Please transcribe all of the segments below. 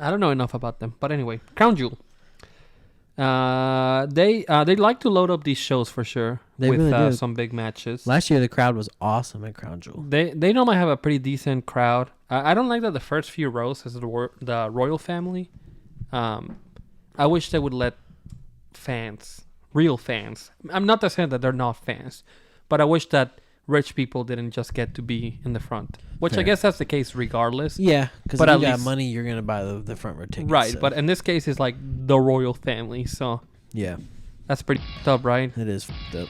I don't know enough about them. But anyway, Crown Jewel. They like to load up these shows for sure. They with really do. Some big matches. Last year the crowd was awesome at Crown Jewel. They normally have a pretty decent crowd. I don't like that the first few rows is the royal family. I wish they would let fans, real fans. I'm not saying that they're not fans, but I wish that rich people didn't just get to be in the front. Which Fair. I guess that's the case regardless. Yeah, because if But you at got least- money, you're gonna buy the front row tickets. Right, so. but in this case, it's like the royal family, so yeah, that's pretty f***ed up, right? it is f***ed up.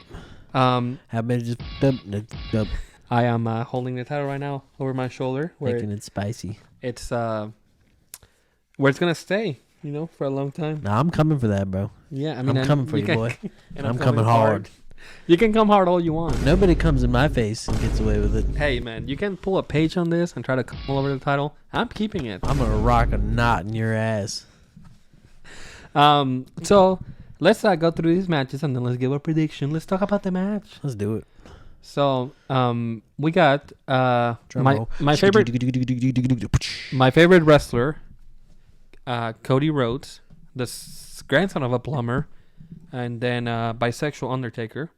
How many just f***ed up? I am holding the title right now over my shoulder, where Making it spicy. it's where it's gonna stay, for a long time. Nah, I'm coming for that, bro. Yeah, I mean, I'm coming for you, boy. and I'm coming hard. You can come hard all you want. Nobody comes in my face and gets away with it. Hey, man, you can pull a page on this and try to come all over the title. I'm keeping it. I'm gonna rock a knot in your ass. So let's go through these matches and then let's give a prediction. Let's talk about the match. Let's do it. So we got Drum roll. my favorite wrestler, Cody Rhodes, the grandson of a plumber, and then bisexual Undertaker,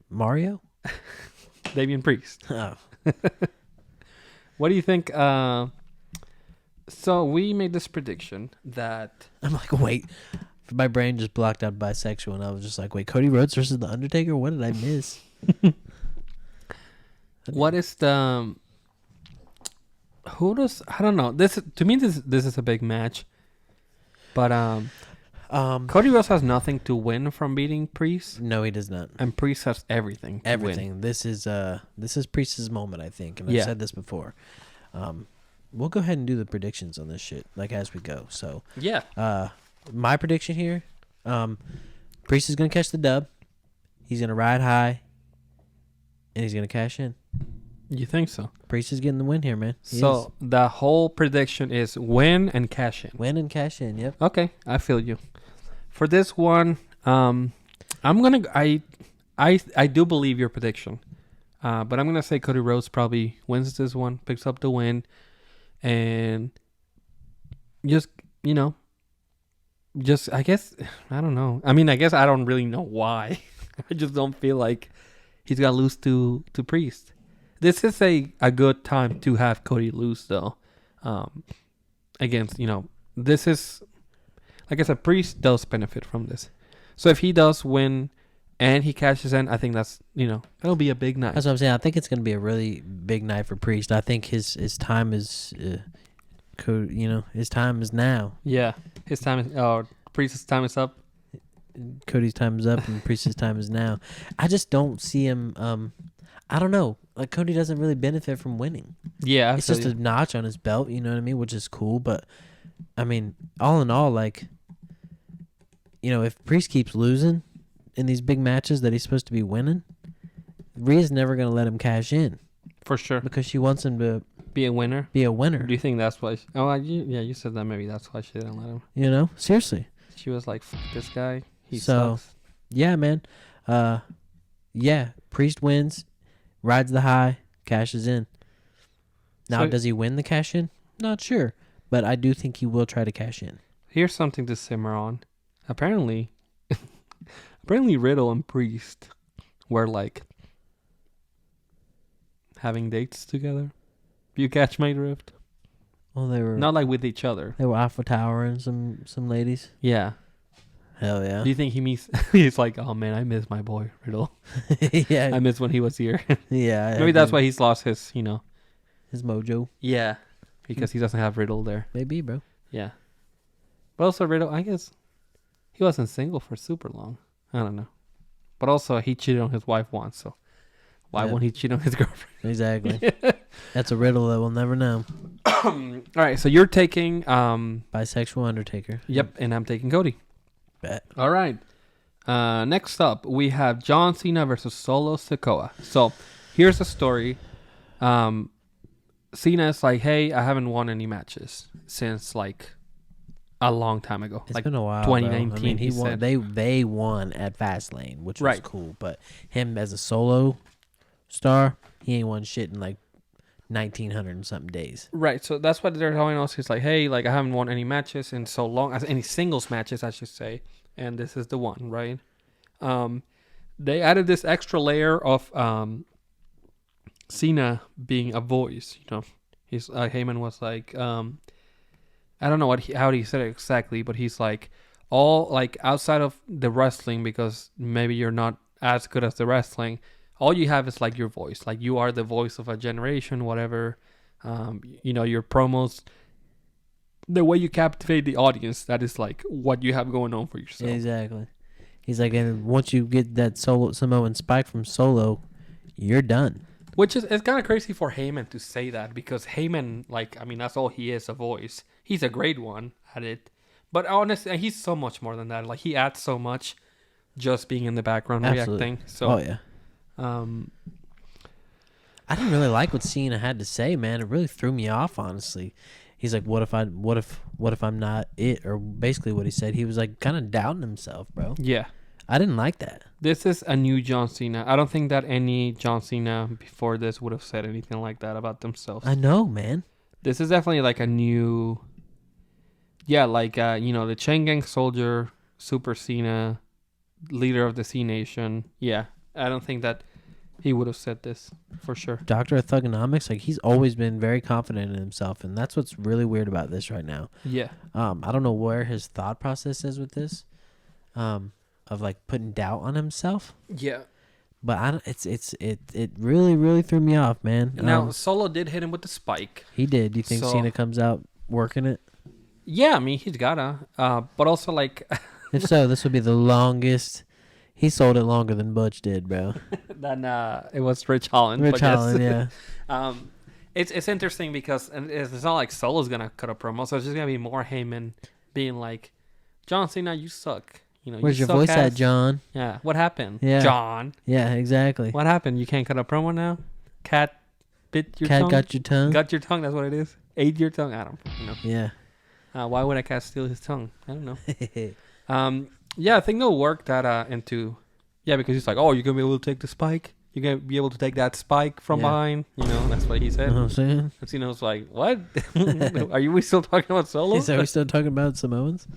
Mario. Damien Priest. Oh. What do you think? So we made this prediction that I'm like, wait. My brain just blocked out bisexual, and I was just like, wait, Cody Rhodes versus the Undertaker? What did I miss? what is the who does I don't know. This to me this is a big match, but Cody Rhodes has nothing to win from beating Priest, No, he does not. and Priest has everything. To Everything. win. This is Priest's moment, I think, and Yeah. I've said this before. We'll go ahead and do the predictions on this shit, like as we go. So, Yeah. my prediction here, Priest is gonna catch the dub. He's gonna ride high, and he's gonna cash in. You think so? Priest is getting the win here, man. He So is. the whole prediction is win and cash in. Win and cash in. Yep. Okay, I feel you. For this one, I'm gonna I do believe your prediction, but I'm gonna say Cody Rhodes probably wins this one, picks up the win, and just I guess I don't know. I mean, I guess I don't really know why. I just don't feel like he's got to lose to Priest. This is a good time to have Cody lose though. Against this is. Like I said, Priest does benefit from this. So if he does win and he cashes in, I think that's, it'll be a big night. That's what I'm saying. I think it's going to be a really big night for Priest. I think his time is, his time is now. Yeah. His time is, Priest's time is up. Cody's time is up and Priest's time is now. I just don't see him, I don't know. Like, Cody doesn't really benefit from winning. Yeah. It's just a notch on his belt, you know what I mean? Which is cool. But, I mean, all in all, like, if Priest keeps losing in these big matches that he's supposed to be winning, Rhea's never going to let him cash in. For sure. Because she wants him to be a winner. Be a winner. Do you think that's why? You said that maybe that's why she didn't let him. Seriously. She was like, "F this guy. He so, sucks." Yeah, man. Yeah. Priest wins, rides the high, cashes in. Now, does he win the cash in? Not sure. But I do think he will try to cash in. Here's something to simmer on. Apparently Riddle and Priest were like having dates together. You catch my drift? Well, they were not like with each other. They were Alpha Tower and some ladies. Yeah. Hell yeah. Do you think he's like, oh man, I miss my boy Riddle. Yeah. I miss when he was here. Yeah. Maybe that's why he's lost his, his mojo. Yeah. Because he doesn't have Riddle there. Maybe, bro. Yeah. But also Riddle, I guess he wasn't single for super long. I don't know. But also he cheated on his wife once, so why won't he cheat on his girlfriend? Exactly. That's a riddle that we'll never know. All right, so you're taking bisexual Undertaker. Yep, and I'm taking Cody. Bet. All right. Next up, we have John Cena versus Solo Sikoa. So here's the story. Cena is like, hey, I haven't won any matches since like a long time ago. It's like been a while. 2019. I mean, he won. Said. They won at Fastlane, which was right. cool. But him as a solo star, he ain't won shit in like 1900 and something days. Right. So that's what they're telling us. He's like, hey, like I haven't won any matches in so long, as any singles matches, I should say, and this is the one, right? They added this extra layer of Cena being a voice. He's Heyman was like, I don't know how he said it exactly, but he's like, all like outside of the wrestling, because maybe you're not as good as the wrestling. All you have is like your voice. Like you are the voice of a generation, whatever. Your promos, the way you captivate the audience, that is like what you have going on for yourself. Exactly. He's like, and once you get that Samoan spike from Solo, you're done. Which is, it's kind of crazy for Heyman to say that, because Heyman, like, I mean, that's all he is, a voice. He's a great one at it. But honestly, he's so much more than that. Like, he adds so much just being in the background reacting. So, oh, yeah. I didn't really like what Cena had to say, man. It really threw me off, honestly. He's like, what if I'm not it? Or basically what he said. He was like kind of doubting himself, bro. Yeah. I didn't like that. This is a new John Cena. I don't think that any John Cena before this would have said anything like that about themselves. I know, man. This is definitely like a new... Yeah, like, the Chain Gang Soldier, Super Cena, leader of the C Nation. Yeah, I don't think that he would have said this, for sure. Doctor of Thugonomics, like, he's always been very confident in himself, and that's what's really weird about this right now. Yeah. I don't know where his thought process is with this, of, like, putting doubt on himself. Yeah. But it really, really threw me off, man. Now, Solo did hit him with the spike. He did. Do you think Cena comes out working it? Yeah, I mean, he's gotta. But also, like... If so, this would be the longest... He sold it longer than Butch did, bro. Then it was Rich Holland. Rich Holland, yeah. It's interesting because it's not like Solo's going to cut a promo, so it's just going to be more Heyman being like, John Cena, you suck. Where's your voice at, John? Yeah. What happened? Yeah. John. Yeah, exactly. What happened? You can't cut a promo now? Cat bit your tongue? Cat got your tongue? Got your tongue, that's what it is. Ate your tongue? I don't know. Yeah. Why would a cat steal his tongue? I don't know. Yeah, I think they'll work that into... Yeah, because he's like, oh, you're going to be able to take the spike? You're going to be able to take that spike from behind? That's what he said. You know what I'm saying? And Cena's like, what? We still talking about Solo? Are we still talking about Samoans?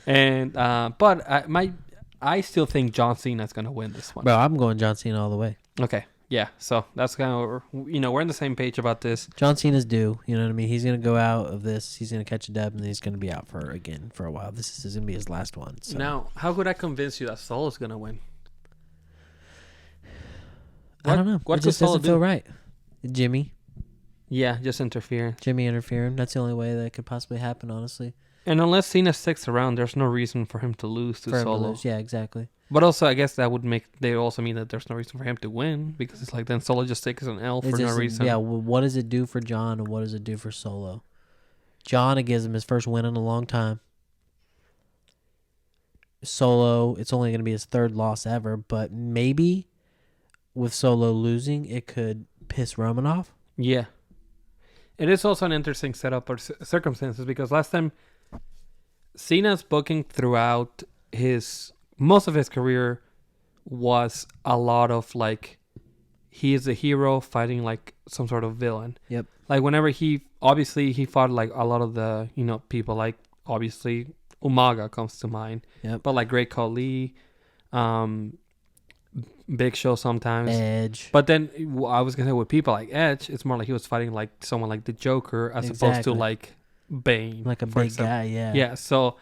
And but I still think John Cena's going to win this one. Bro, I'm going John Cena all the way. Okay. Yeah, so that's kind of, we're on the same page about this. John Cena's due, you know what I mean? He's going to go out of this, he's going to catch a dub, and then he's going to be out for a while. This is going to be his last one. So. Now, how could I convince you that Solo's going to win? I don't know. It just doesn't feel right. Jimmy. Yeah, just interfering. Jimmy interfering. That's the only way that could possibly happen, honestly. And unless Cena sticks around, there's no reason for him to lose to Solo. Yeah, exactly. But also, I guess that would also mean that there's no reason for him to win, because it's like then Solo just takes an L for no reason. Yeah, well, what does it do for John and what does it do for Solo? John, it gives him his first win in a long time. Solo, it's only going to be his third loss ever, but maybe with Solo losing, it could piss Roman off. Yeah. It is also an interesting setup or circumstances, because last time Cena's booking throughout most of his career was a lot of like, he is a hero fighting like some sort of villain. Yep. Like whenever he fought like a lot of the, people like, obviously Umaga comes to mind. Yep. But like Great Khali, Big Show sometimes. Edge. But then I was going to say with people like Edge, it's more like he was fighting like someone like the Joker as opposed to like Bane. Like a big guy, yeah. Yeah, so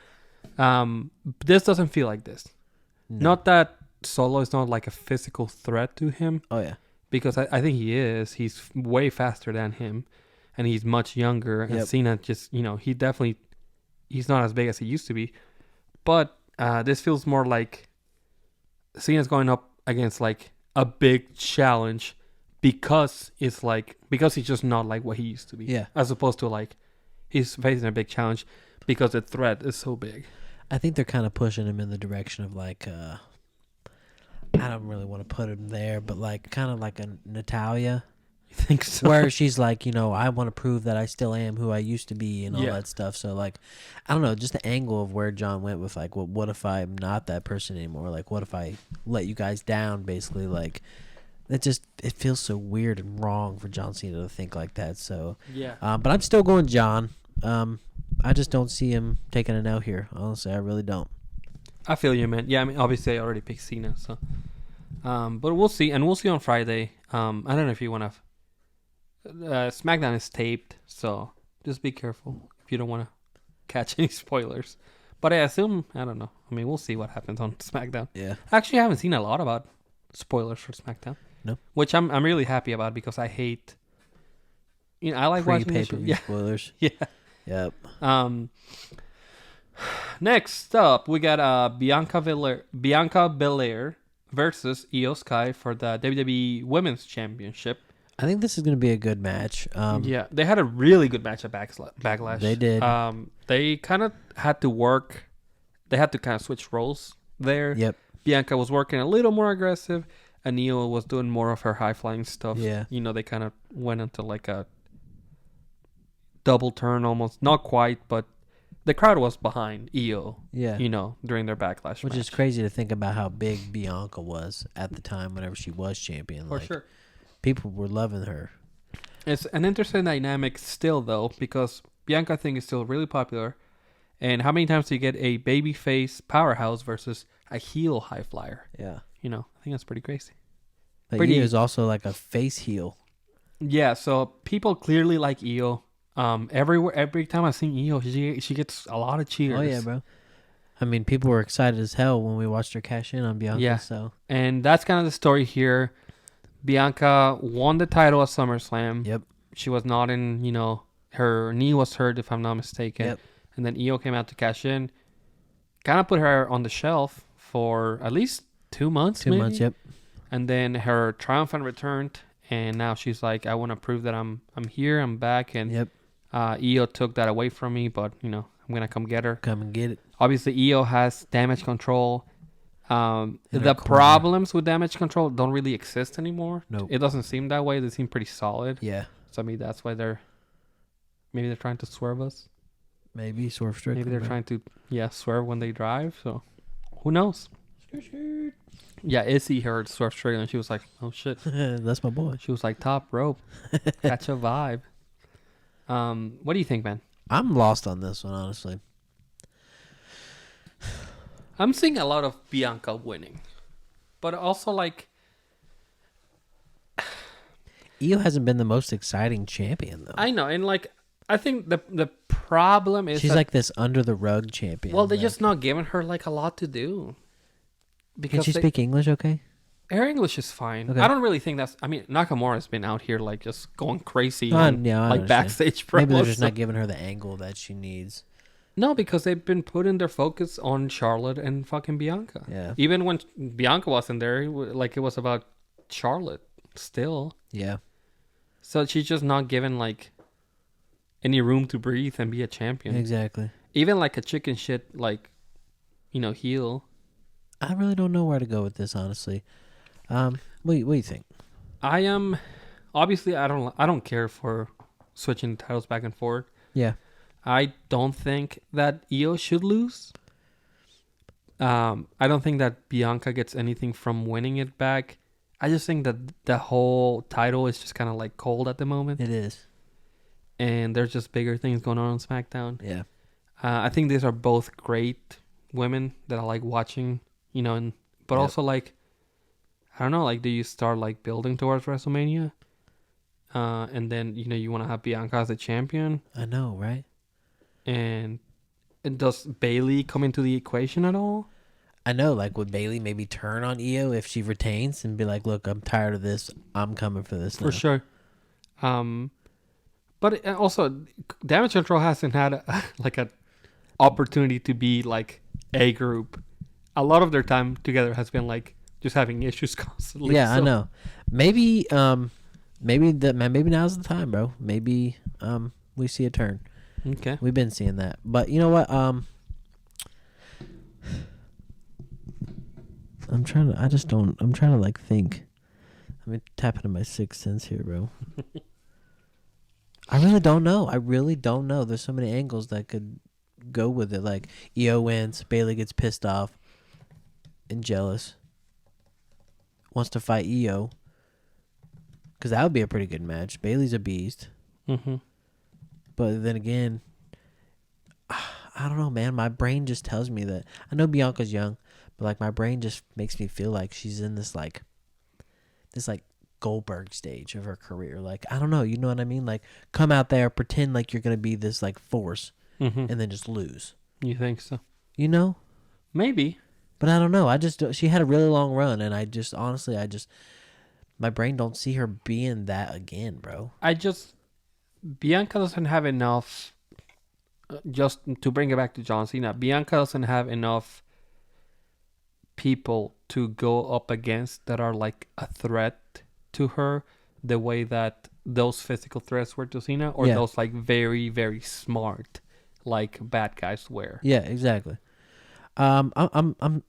this doesn't feel like this. No. Not that Solo is not like a physical threat to him. Oh, yeah. Because I think he is. He's way faster than him. And he's much younger. And Cena just, he's not as big as he used to be. But this feels more like Cena's going up against like a big challenge because he's just not like what he used to be. Yeah. As opposed to like he's facing a big challenge because the threat is so big. I think they're kind of pushing him in the direction of like, I don't really want to put him there, but like kind of like a Natalia. You think so? Where she's like, I want to prove that I still am who I used to be and all that stuff. So like, I don't know, just the angle of where John went with like, well, what if I'm not that person anymore? Like, what if I let you guys down? Basically, like, it feels so weird and wrong for John Cena to think like that. So, Yeah. but I'm still going John. I just don't see him taking an L here. Honestly, I really don't. I feel you, man. Yeah, I mean, obviously, I already picked Cena, so. But we'll see, and we'll see on Friday. I don't know if you want to. SmackDown is taped, so just be careful if you don't want to catch any spoilers. But I assume, I don't know. I mean, we'll see what happens on SmackDown. Yeah. Actually, I haven't seen a lot about spoilers for SmackDown. No. Which I'm really happy about because I hate. I like watching this. Pay-per-view spoilers. Yeah. Yep. Next up, we got Bianca Belair versus IYO SKY for the WWE Women's Championship. I think this is going to be a good match. Yeah, they had a really good match at Backlash. They did. They kind of had to work. They had to kind of switch roles there. Yep. Bianca was working a little more aggressive, and IYO was doing more of her high-flying stuff. Yeah. They kind of went into like a double turn almost. Not quite, but the crowd was behind IYO. Yeah. During their Backlash Which match. is crazy to think about how big Bianca was at the time whenever she was champion. For sure. People were loving her. It's an interesting dynamic still, though, because Bianca, I think, is still really popular. And how many times do you get a babyface powerhouse versus a heel high flyer? Yeah. I think that's pretty crazy. But Io is also like a face heel. Yeah, so people clearly like Io. Every time I've seen Io, she gets a lot of cheers. Oh, yeah, bro. I mean, people were excited as hell when we watched her cash in on Bianca. Yeah. So. And that's kind of the story here. Bianca won the title at SummerSlam. Yep. She was not in, her knee was hurt, if I'm not mistaken. Yep. And then Io came out to cash in. Kind of put her on the shelf for at least 2 months, 2 months, yep. And then her triumphant returned. And now she's like, I want to prove that I'm here, I'm back. And yep. Io took that away from me, but, I'm going to come get her. Come and get it. Obviously, Io has damage control. The problems with damage control don't really exist anymore. Nope. It doesn't seem that way. They seem pretty solid. Yeah. So, I mean, that's why they're trying to swerve us. Maybe swerve Strickland. Maybe they're trying to, swerve when they drive. So, who knows? Yeah, Izzy heard Swerve Strickland and she was like, oh, shit. That's my boy. She was like, top rope. Catch a vibe. What do you think, man? I'm lost on this one, honestly. I'm seeing a lot of Bianca winning. But also, like... Io hasn't been the most exciting champion, though. I know, and, like, I think the problem is she's like this under-the-rug champion. Well, they're just not giving her, like, a lot to do. Can she speak English okay? Her English is fine. Okay. I don't really think that's... I mean, Nakamura's been out here, like, just going crazy on, like, backstage promos. Maybe they're just not giving her the angle that she needs. No, because they've been putting their focus on Charlotte and fucking Bianca. Yeah. Even when Bianca wasn't there, it was about Charlotte still. Yeah. So she's just not given, like, any room to breathe and be a champion. Exactly. Even, like, a chicken shit, like, heel. I really don't know where to go with this, honestly. What do you think? I am... Obviously, I don't care for switching titles back and forth. Yeah. I don't think that Io should lose. I don't think that Bianca gets anything from winning it back. I just think that the whole title is just kind of like cold at the moment. It is. And there's just bigger things going on SmackDown. Yeah. I think these are both great women that I like watching, but also like, I don't know, like, do you start like building towards WrestleMania? And then, you want to have Bianca as a champion? I know, right? And does Bayley come into the equation at all? I know, like, would Bayley maybe turn on Io if she retains and be like, look, I'm tired of this. I'm coming for this now. For sure. But also, Damage Control hasn't had a opportunity to be like a group. A lot of their time together has been like just having issues constantly. Yeah, I know. Maybe now's the time, bro. Maybe we see a turn. Okay. We've been seeing that. But you know what? I'm trying to like think. I'm tapping into my sixth sense here, bro. I really don't know. There's so many angles that could go with it. Like, Io wins, Bayley gets pissed off and jealous, wants to fight Io, Because that would be a pretty good match. Bailey's a beast. Mm-hmm. But then again, I don't know, man. My brain just tells me that. I know Bianca's young, but like my brain just makes me feel like she's in this like Goldberg stage of her career. Like, I don't know. You know what I mean? Like, come out there, pretend like you're going to be this like force, Mm-hmm. and then just lose. You think so? You know? Maybe. But I don't know. She had a really long run, and honestly, my brain don't see her being that again, bro. Bianca doesn't have enough, just to bring it back to John Cena, Bianca doesn't have enough people to go up against that are like a threat to her the way that those physical threats were to Cena, or those like very, very smart, like bad guys were. Yeah, exactly. I'm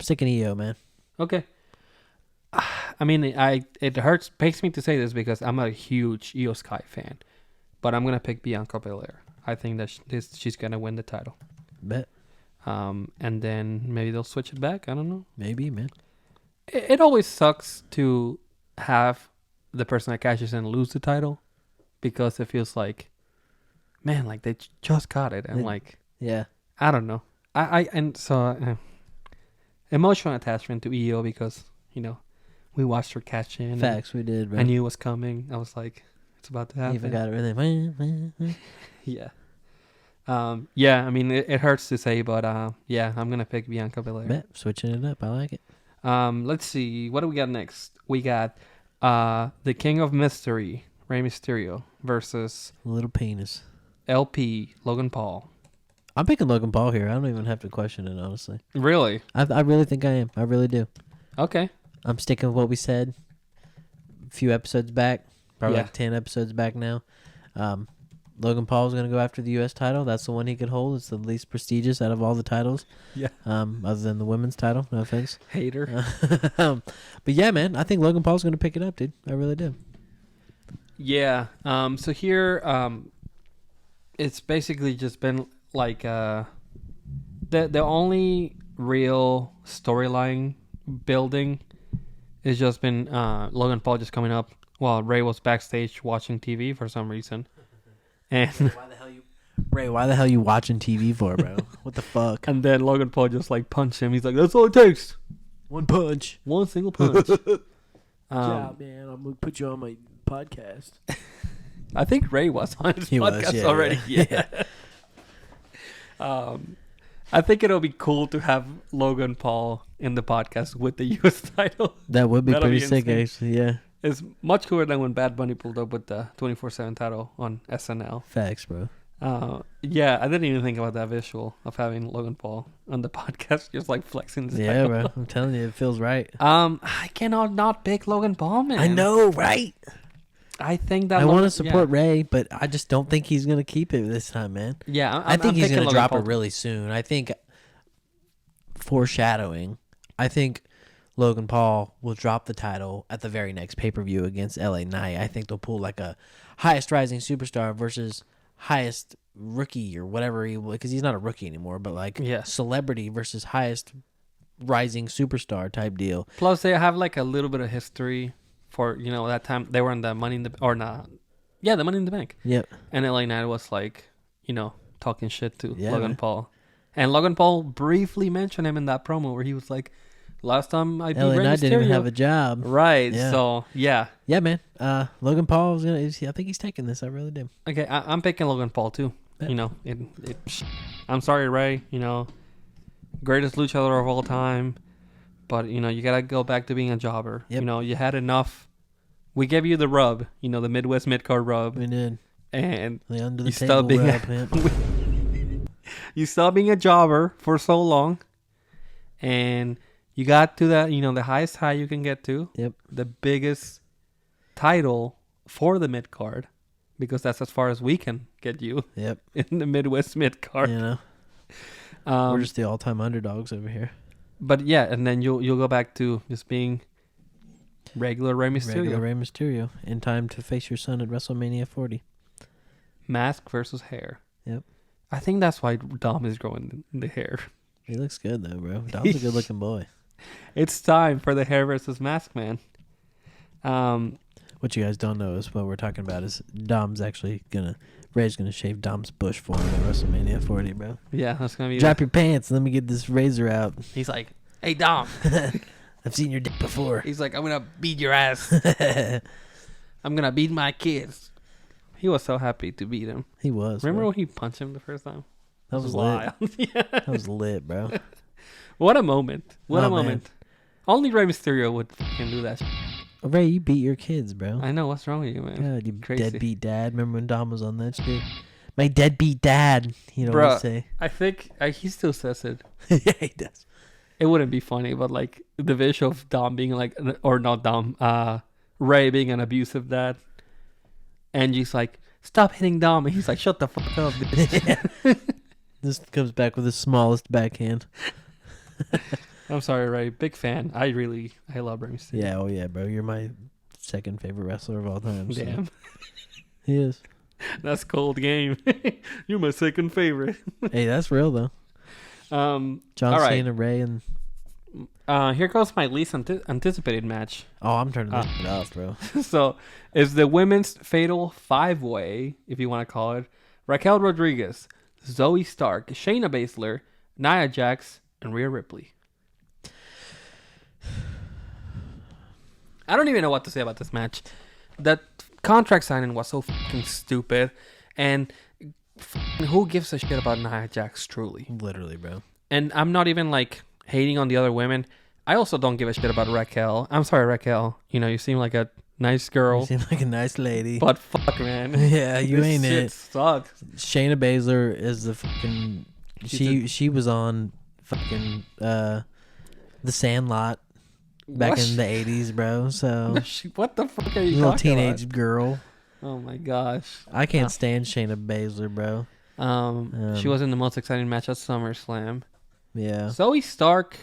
sticking EO, man. Okay. I mean, it makes me to say this because I'm a huge IYO SKY fan, but I'm gonna pick Bianca Belair. I think that she's gonna win the title. Bet. And then maybe they'll switch it back. I don't know. Maybe, man. It always sucks to have the person that cashes in lose the title, because it feels like, man, like they just got it, and like, yeah, I don't know. Emotional attachment to EO because we watched her catch in. Facts, we did, bro. I knew it was coming. I was like, it's about to happen. You even got it really. Yeah. Yeah, I mean, it hurts to say, but yeah, I'm going to pick Bianca Belair. Bet. Switching it up. I like it. Let's see. What do we got next? We got the King of Mystery, Rey Mysterio, versus Little penis. LP, Logan Paul. I'm picking Logan Paul here. I don't even have to question it, honestly. Really? I really think I am. I really do. Okay. I'm sticking with what we said a few episodes back. Probably like 10 episodes back now. Logan Paul's going to go after the U.S. title. That's the one he could hold. It's the least prestigious out of all the titles. Yeah. Other than the women's title. No offense. Hater. But yeah, man. I think Logan Paul's going to pick it up, dude. I really do. Yeah. So here, it's basically just been like the only real storyline building has just been Logan Paul just coming up while Rey was backstage watching TV for some reason. And why the hell you watching TV for, bro? What the fuck? And then Logan Paul just like punched him. He's like, "That's all it takes. One punch. One single punch." Yeah, man. I'm gonna put you on my podcast. I think Rey was on his podcast already. Yeah. I think it'll be cool to have Logan Paul in the podcast with the U.S. title. That would be pretty sick, actually. Yeah. It's much cooler than when Bad Bunny pulled up with the 24/7 title on SNL. Facts, bro. Yeah, I didn't even think about that visual of having Logan Paul on the podcast, just like flexing the title. Bro. I'm telling you, it feels right. I cannot not pick Logan Paul, man. I know, right? I think that I want to support Rey, but I just don't think he's gonna keep it this time, man. Yeah, I think he's gonna drop it really soon. I think foreshadowing. I think Logan Paul will drop the title at the very next pay-per-view against LA Knight. I think they'll pull like a highest rising superstar versus highest rookie or whatever because he's not a rookie anymore, but like celebrity versus highest rising superstar type deal. Plus, they have like a little bit of history for that time they were in the Money in the the Money in the Bank. Yep. And LA Knight was like talking shit to Logan Paul, and Logan Paul briefly mentioned him in that promo where he was like, "Last time I beat Rey Mysterio, I didn't even have a job." Right. Yeah. So yeah, man. Logan Paul is gonna. I think he's taking this. I really do. Okay, I'm picking Logan Paul too. I'm sorry, Rey. Greatest luchador of all time, but you gotta go back to being a jobber. Yep. You had enough. We gave you the rub. The Midwest Midcard rub. We did. And the under the table rub. You stopped being a jobber for so long, and you got to that, the highest high you can get to. Yep. The biggest title for the mid card, because that's as far as we can get you. Yep. In the Midwest mid card. We're just the all-time underdogs over here. But yeah, and then you'll go back to just being regular Rey Mysterio. Regular Rey Mysterio in time to face your son at WrestleMania 40. Mask versus hair. Yep. I think that's why Dom is growing the hair. He looks good though, bro. Dom's a good-looking boy. It's time for the hair versus mask, man. What you guys don't know is what we're talking about is Ray's gonna shave Dom's bush for him at WrestleMania 40, bro. Yeah, that's gonna be. Drop your pants. Let me get this razor out. He's like, "Hey Dom, I've seen your dick before." He's like, "I'm gonna beat your ass. I'm gonna beat my kids." He was so happy to beat him. He was. Remember bro. when he punched him the first time? That was wild. lit. Yeah. That was lit, bro. What a moment! What Oh, a moment! man. Only Rey Mysterio would fucking do that. Shit. Ray, you beat your kids, bro. I know. What's wrong with you, man? God, you Crazy. deadbeat dad. Remember when Dom was on that shit? My deadbeat dad. You know what Bruh. I say? I think he still says it. Yeah, he does. It wouldn't be funny, but like the visual of Dom being like, or not Dom, Ray being an abusive dad, and she's like, "Stop hitting Dom," and he's like, "Shut the fuck up." Yeah. This comes back with the smallest backhand. I'm sorry, Ray. Big fan. I love Rey Mysterio. Yeah, oh yeah, bro. You're my second favorite wrestler of all time. So. Damn. He is. That's cold game. You're my second favorite. Hey, that's real though. John John Cena, Ray, and here goes my least anticipated match. oh, I'm turning this shit off, bro. So, it's the women's fatal 5-way, if you want to call it. Raquel Rodriguez, Zoe Stark, Shayna Baszler, Nia Jax, and Rhea Ripley. I don't even know what to say about this match. That contract signing was so fucking stupid, and who gives a shit about Nia Jax, truly? Literally, bro. And I'm not even like hating on the other women. I also don't give a shit about Raquel. I'm sorry, Raquel. You know, you seem like a nice girl. You seem like a nice lady. But fuck, man. Yeah, you This ain't shit it. Sucks. Shayna Baszler is the fucking. She was on fucking The Sandlot back What? in the 80s, bro. So What the fuck are you little talking teenage about? girl. Oh my gosh. I can't stand Shayna Baszler, bro. She was in the most exciting match at SummerSlam. Yeah. Zoe Stark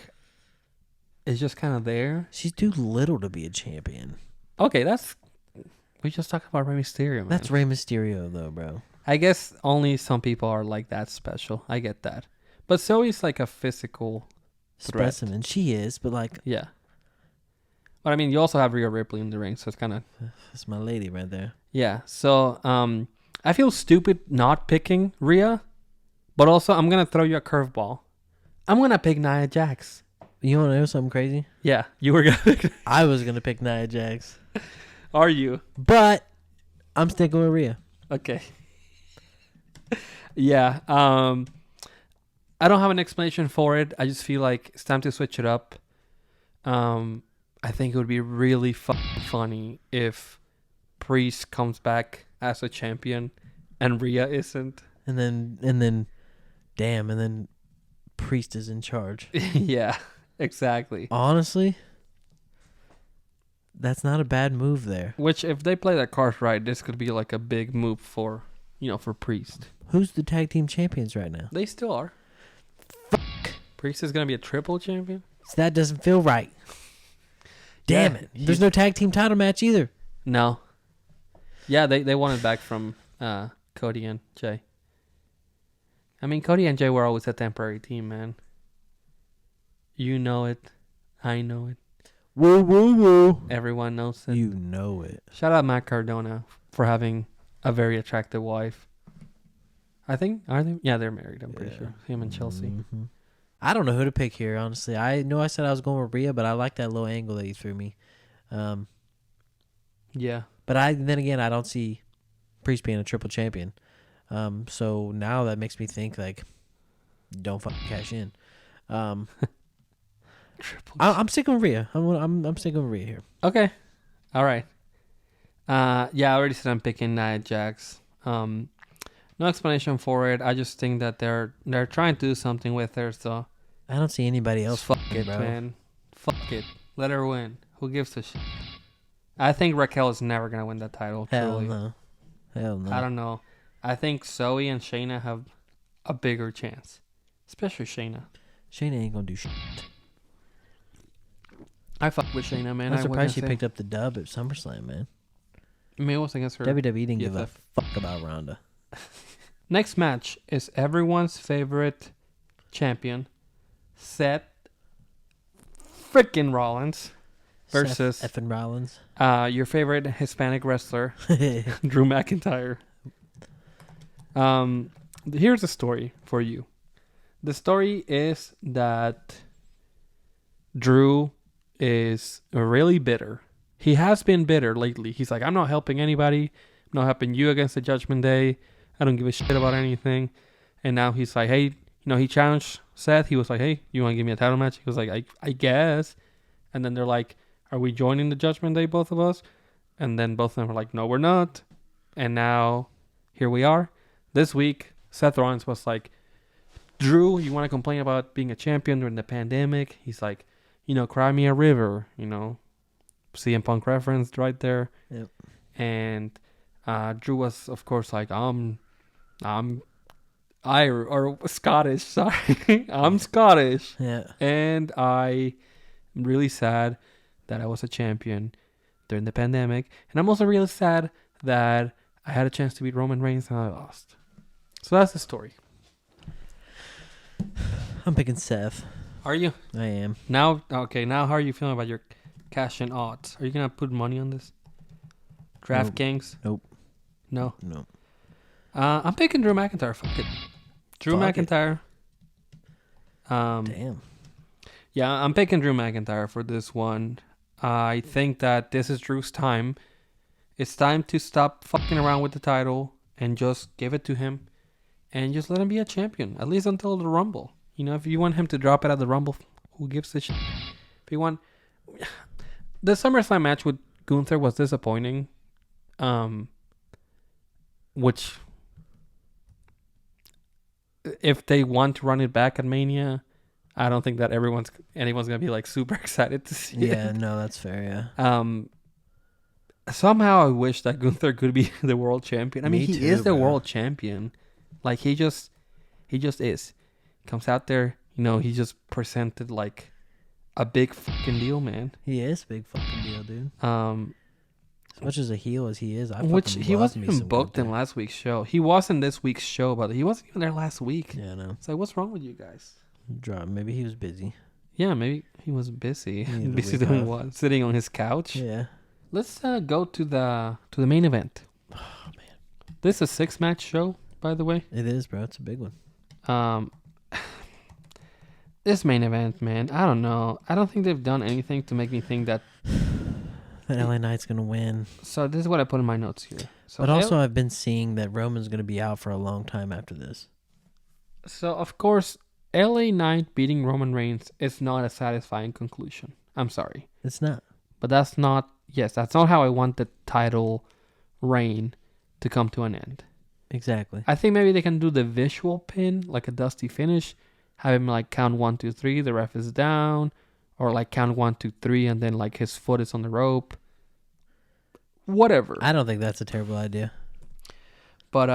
is just kind of there. She's too little to be a champion. Okay, we just talked about Rey Mysterio, man. That's Rey Mysterio, though, bro. I guess only some people are like that special. I get that. But Zoe's like a physical threat. Specimen. She is, but like, Yeah. But I mean, you also have Rhea Ripley in the ring, so it's kind of... that's my lady right there. Yeah, so I feel stupid not picking Rhea, but also I'm going to throw you a curveball. I'm going to pick Nia Jax. You want to know something crazy? Yeah, you were going to pick... I was going to pick Nia Jax. Are you? But I'm sticking with Rhea. Okay. Yeah, I don't have an explanation for it. I just feel like it's time to switch it up. I think it would be really funny if Priest comes back as a champion and Rhea isn't. And then Priest is in charge. Yeah, exactly. Honestly, that's not a bad move there. Which, if they play that card right, this could be like a big move for Priest. Who's the tag team champions right now? They still are. Fuck. Priest is gonna be a triple champion. That doesn't feel right. Damn Yeah, it. There's no tag team title match either. No. Yeah, they won it back from Cody and Jay. I mean, Cody and Jay were always a temporary team, man. You know it. I know it. Woo, woo, woo. Everyone knows it. You know it. Shout out Matt Cardona for having a very attractive wife. I think, are they? Yeah, they're married, I'm pretty sure. Him and Chelsea. Mm-hmm. I don't know who to pick here, honestly. I know I said I was going with Rhea, but I like that low angle that you threw me. Yeah. But then again, I don't see Priest being a triple champion. So now that makes me think, like, don't fucking cash in. I'm sticking with Rhea. I'm sticking with Rhea here. Okay. All right. Yeah, I already said I'm picking Nia Jax. No explanation for it. I just think that they're trying to do something with her, so I don't see anybody else. fuck it, bro. man. Fuck it. Let her win. Who gives a shit? I think Raquel is never gonna win that title. Hell Truly. no. Hell no. I don't know. I think Zoe and Shayna have a bigger chance, especially Shayna. Shayna ain't gonna do shit. I fuck with Shayna, man. I'm surprised she picked up the dub at SummerSlam, man. I mean, it was against her. WWE didn't give a BFF. fuck about Ronda. Next match is everyone's favorite champion, Seth freaking Rollins, versus Seth effing Rollins. your favorite Hispanic wrestler, Drew McIntyre. Here's a story for you. The story is that Drew is really bitter. He has been bitter lately. He's like, I'm not helping anybody. I'm not helping you against the Judgment Day. I don't give a shit about anything. And now he's like, hey, he challenged Seth. He was like, hey, you want to give me a title match? He was like, I guess. And then they're like, are we joining the Judgment Day, both of us? And then both of them were like, no, we're not. And now here we are. This week, Seth Rollins was like, Drew, you want to complain about being a champion during the pandemic? He's like, cry me a river, CM Punk referenced right there. Yep. And Drew was, of course, like, I'm Irish or Scottish. Sorry, I'm Scottish. Yeah. And I'm really sad that I was a champion during the pandemic, and I'm also really sad that I had a chance to beat Roman Reigns and I lost. So that's the story. I'm picking Seth. Are you? I am. Now, okay. Now, how are you feeling about your cash and odds? Are you gonna put money on this? DraftKings? Nope. No. No. I'm picking Drew McIntyre. Fuck it. Drew Fuck McIntyre. Damn. Yeah, I'm picking Drew McIntyre for this one. I think that this is Drew's time. It's time to stop fucking around with the title and just give it to him and just let him be a champion, at least until the Rumble. If you want him to drop it at the Rumble, who gives a shit? If you want... The SummerSlam match with Gunther was disappointing. Which... If they want to run it back at Mania, I don't think that anyone's gonna be like super excited to see it. Yeah, no, that's fair. Yeah. Somehow I wish that Gunther could be the world champion. I mean, Me he too, is the bro. world champion. Like he just is. Comes out there, he just presented like a big fucking deal, man. He is a big fucking deal, dude. As much as a heel as he is, Which he wasn't even booked in last week's show. He was in this week's show, but he wasn't even there last week. Yeah, no. It's like, what's wrong with you guys? Maybe he was busy. Yeah, maybe he was busy. He Busy needed a week doing off. what? Sitting on his couch. Yeah. Let's go to the main event. Oh man, This is a 6-match show, by the way. it is, bro. It's a big one. This main event, man, I don't know. I don't think they've done anything to make me think that. That LA Knight's gonna win. So this is what I put in my notes here. So But also, I've been seeing that Roman's gonna be out for a long time after this. So of course, LA Knight beating Roman Reigns is not a satisfying conclusion. I'm sorry, It's not. but that's not how I want the title reign to come to an end. Exactly. I think maybe they can do the visual pin, like a dusty finish. Have him like count 1, 2, 3. The ref is down, or like count 1, 2, 3, and then like his foot is on the rope. Whatever. I don't think that's a terrible idea. But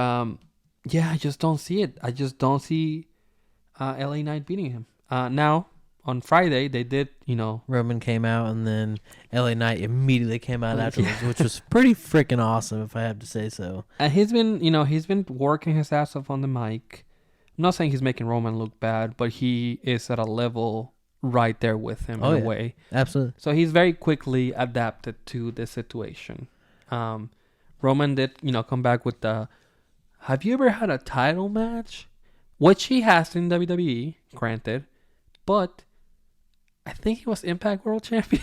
yeah, I just don't see it. I just don't see LA Knight beating him. Now on Friday they did, Roman came out, and then LA Knight immediately came out afterwards, which was pretty freaking awesome, if I have to say so. And he's been working his ass off on the mic. I'm not saying he's making Roman look bad, but he is at a level right there with him in a way. Absolutely. So he's very quickly adapted to the situation. Roman did, come back with the, have you ever had a title match? Which he has in WWE, granted. But I think he was Impact World Champion.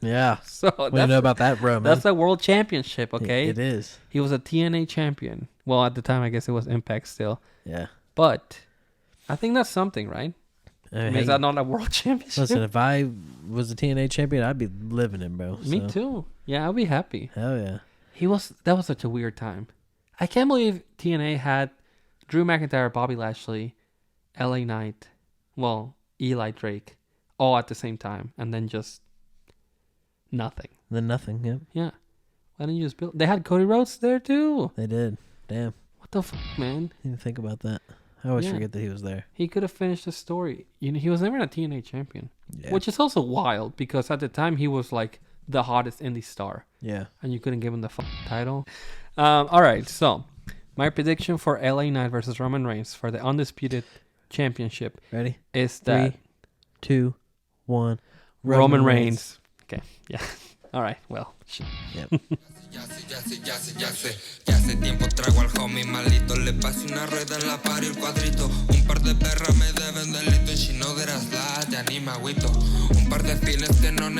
Yeah. So What do you know about that, Roman? that's a world championship, okay? It is. He was a TNA champion. Well, at the time, I guess it was Impact still. Yeah. But I think that's something, right? I mean, is that not a world championship? Listen, if I was a TNA champion, I'd be living it, bro. Me too. Yeah, I'll be happy. Hell yeah. That was such a weird time. I can't believe TNA had Drew McIntyre, Bobby Lashley, LA Knight, Eli Drake, all at the same time, and then just nothing. Then nothing, yep. Yeah. Why didn't you just build? They had Cody Rhodes there too. They did. Damn. What the fuck, man? Didn't think about that. I always Yeah. forget that he was there. He could have finished the story. He was never a TNA champion, Yeah. which is also wild because at the time he was like the hottest indie star, Yeah. and you couldn't give him the title. All right, so my prediction for LA Knight versus Roman Reigns for the undisputed championship Ready? is that 3, 2, 1. Roman Reigns. Okay. Yeah. All right. Well. Yep. Ya hace tiempo trago al homie malito. Le pasé una rueda en la par y el cuadrito. Un par de perras me deben delito. Y si no deras la, ya ni me agüito. Un par de fines que no necesito.